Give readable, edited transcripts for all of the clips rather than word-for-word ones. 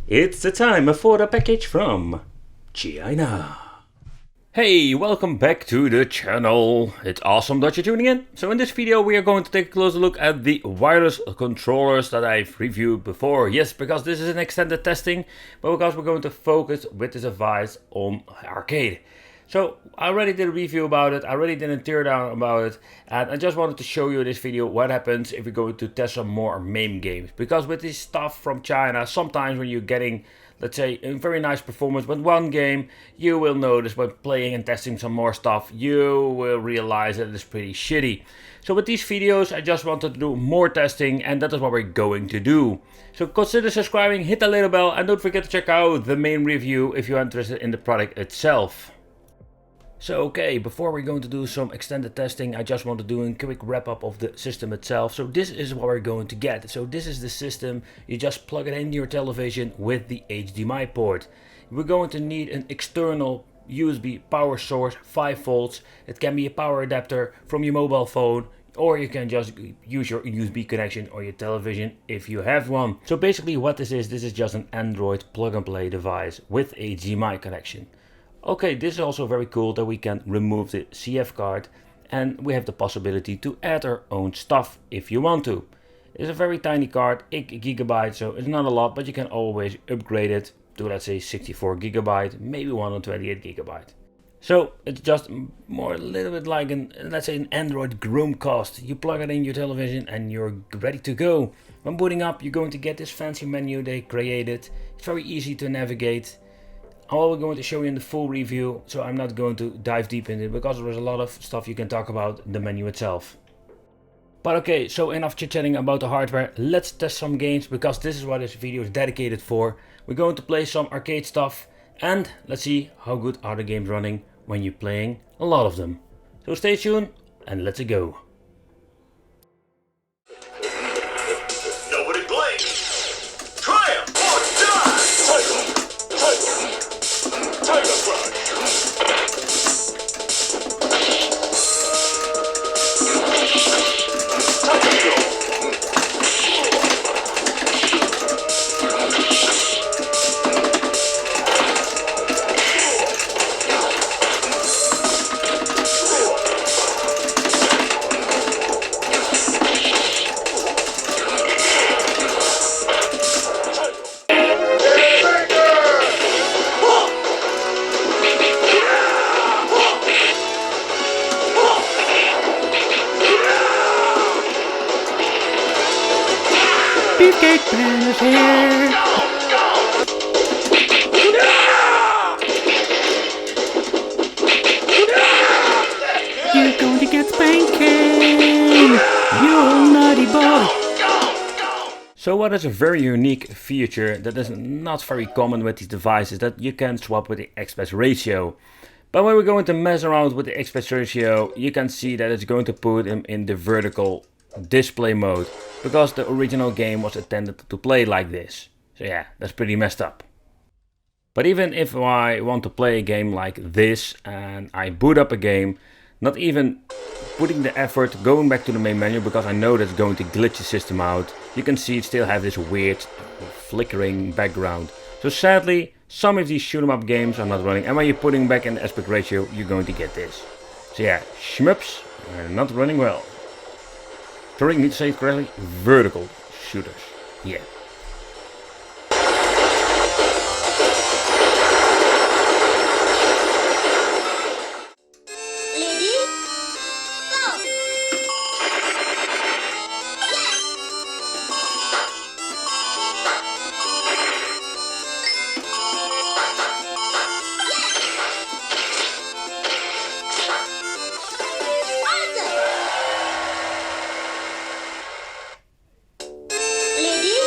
It's the time for the package from China. Hey, welcome back to the channel. It's awesome that you're tuning in. So in this video we are going to take a closer look at the wireless controllers that I've reviewed before. Yes, because this is an extended testing, but because we're going to focus with this device on arcade. So I already did a review about it, I already did a teardown about it, and I just wanted to show you in this video what happens if we're going to test some more Mame games. Because with this stuff from China, sometimes when you're getting, let's say, a very nice performance with one game, you will notice when playing and testing some more stuff, you will realize that it's pretty shitty. So with these videos, I just wanted to do more testing, and that is what we're going to do. So consider subscribing, hit the little bell, and don't forget to check out the main review if you're interested in the product itself. So okay, before we're going to do some extended testing, I just want to do a quick wrap up of the system itself. So this is what we're going to get. So this is the system, you just plug it into your television with the HDMI port. We're going to need an external USB power source, 5 volts. It can be a power adapter from your mobile phone, or you can just use your USB connection or your television if you have one. So basically what this is just an Android plug and play device with HDMI connection. Okay, this is also very cool that we can remove the CF card and we have the possibility to add our own stuff if you want to. It's a very tiny card, 8 GB, so it's not a lot, but you can always upgrade it to, let's say, 64 GB, maybe 128 GB. So it's just more a little bit like an, let's say, an Android Chromecast. You plug it in your television and you're ready to go. When booting up, you're going to get this fancy menu they created. It's very easy to navigate. I'm only going to show you in the full review, so I'm not going to dive deep into it because there's a lot of stuff you can talk about in the menu itself. But okay, so enough chit-chatting about the hardware, let's test some games because this is what this video is dedicated for. We're going to play some arcade stuff and let's see how good are the games running when you're playing a lot of them. So stay tuned and let's go. Nobody blinks! Triumph or die! Tiger Crush! Beefcake Man is here! You're going to get spanking! You naughty boy! So what is a very unique feature that is not very common with these devices, that you can swap with the aspect ratio. But when we're going to mess around with the aspect ratio, you can see that it's going to put him in the vertical display mode, because the original game was intended to play like this. So yeah, that's pretty messed up. But even if I want to play a game like this and I boot up a game, not even putting the effort going back to the main menu because I know that's going to glitch the system out, you can see it still have this weird flickering background. So sadly, some of these shoot 'em up games are not running, and when you're putting back in the aspect ratio, you're going to get this. So yeah, shmups are not running well. Sorry, I need to say it correctly, vertical shooters. Yeah. Ready?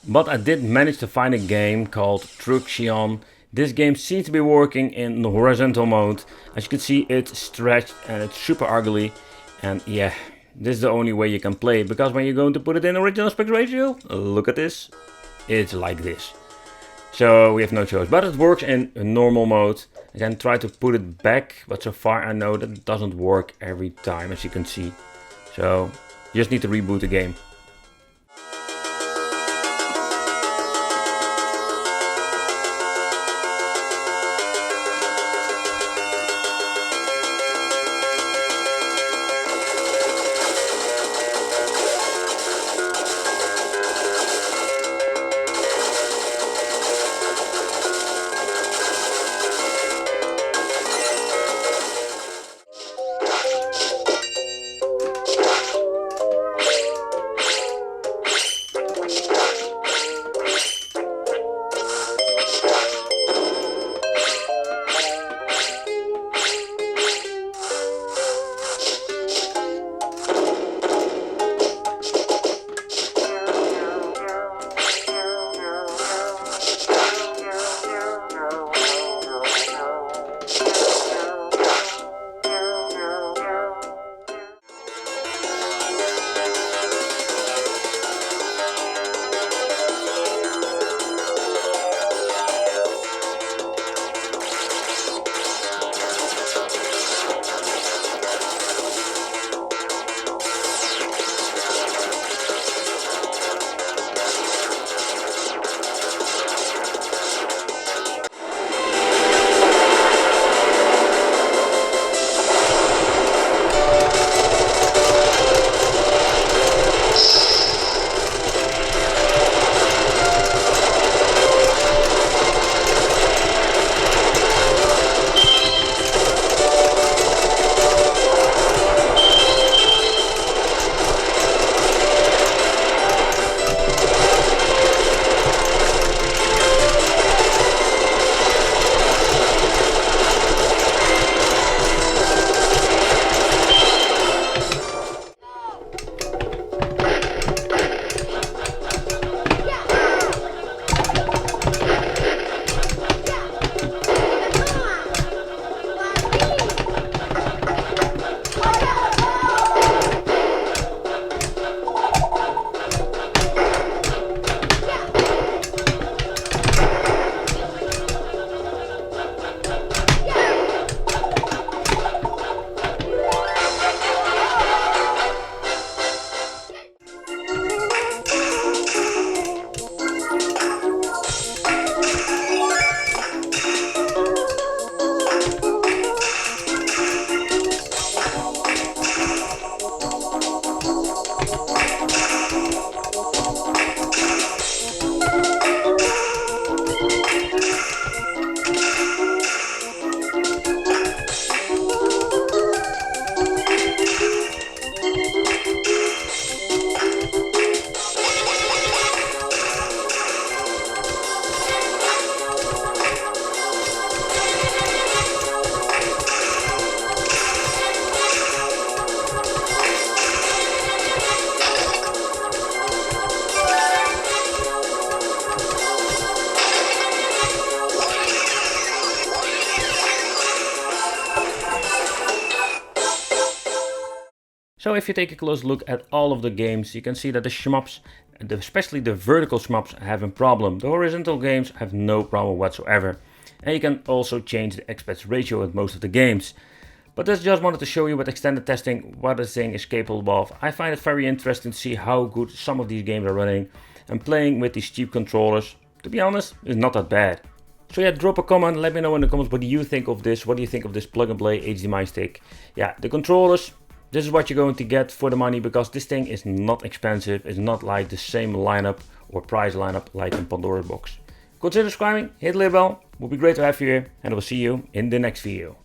But I did manage to find a game called Truxion. This game seems to be working in the horizontal mode. As you can see, it's stretched and it's super ugly. And yeah, this is the only way you can play it, because when you're going to put it in original aspect ratio, look at this, it's like this. So we have no choice, but it works in normal mode. I can try to put it back, but so far I know that it doesn't work every time, as you can see. So you just need to reboot the game. So if you take a close look at all of the games, you can see that the shmups, especially the vertical shmups, have a problem. The horizontal games have no problem whatsoever. And you can also change the aspect ratio at most of the games. But I just wanted to show you with extended testing what this thing is capable of. I find it very interesting to see how good some of these games are running. And playing with these cheap controllers, to be honest, is not that bad. So yeah, drop a comment, let me know in the comments what do you think of this, what do you think of this plug and play HDMI stick. Yeah, the controllers, this is what you're going to get for the money, because this thing is not expensive, it's not like the same lineup or price lineup like in Pandora's box. Consider subscribing, hit the little bell, would be great to have you here, and I will see you in the next video.